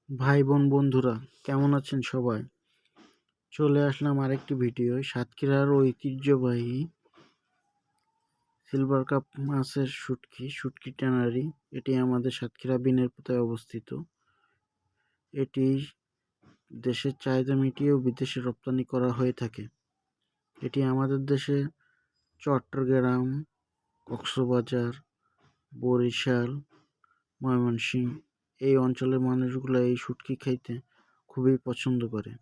ভাই বোন বন্ধুরা, কেমন আছেন সবাই? চলে আসলাম আরেকটি ভিডিও। সাতক্ষীরার ঐতিহ্যবাহী সিলভার কাপ মাছের শুটকি ট্যানারি। এটি আমাদের সাতক্ষীরা বিনের পোতায় অবস্থিত। এটি দেশের চাহিদা মিটিয়েও বিদেশে রপ্তানি করা হয়ে থাকে। এটি আমাদের দেশে চট্টগ্রাম, কক্সবাজার, বরিশাল, ময়মনসিংহ এই অঞ্চলের মানুষগুলো এই শুটকি খাইতে খুবই পছন্দ করে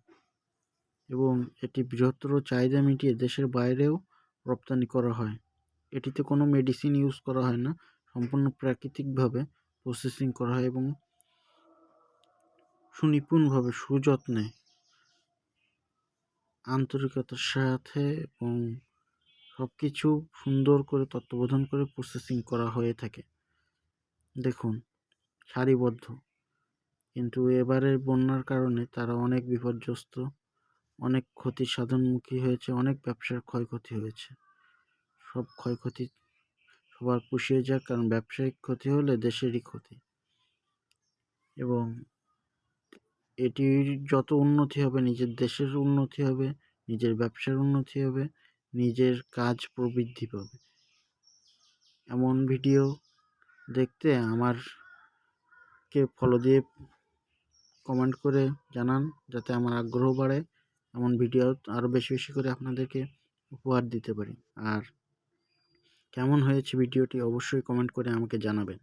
এবং এটি বৃহত্তর চাহিদা মিটিয়ে দেশের বাইরেও রপ্তানি করা হয়। এটিতে কোনো মেডিসিন ইউজ করা হয় না, সম্পূর্ণ প্রাকৃতিকভাবে প্রসেসিং করা হয় এবং সুনিপুণভাবে সুযত্নে আন্তরিকতার সাথে এবং সব কিছু সুন্দর করে তত্ত্বাবধান করে প্রসেসিং করা হয়ে থাকে। দেখুন, সারিবদ্ধ, কিন্তু এবারের বন্যার কারণে তারা অনেক বিপর্যস্ত, অনেক ক্ষতির সাধনমুখী হয়েছে, অনেক ব্যবসার ক্ষয়ক্ষতি হয়েছে। সব ক্ষয়ক্ষতি সবার পুষিয়ে যাক, কারণ ব্যবসায়িক ক্ষতি হলে দেশেরই ক্ষতি। এবং এটির যত উন্নতি হবে, নিজের দেশের উন্নতি হবে, নিজের ব্যবসার উন্নতি হবে, নিজের কাজ প্রবৃদ্ধি পাবে। এমন ভিডিও দেখতে আমারকে ফলো দিয়ে কমেন্ট করে জানান, যাতে আমার আগ্রহ বাড়ে, এমন ভিডিও আরও বেশি বেশি করে আপনাদেরকে উপহার দিতে পারি। আর কেমন হয়েছে ভিডিওটি অবশ্যই কমেন্ট করে আমাকে জানাবেন।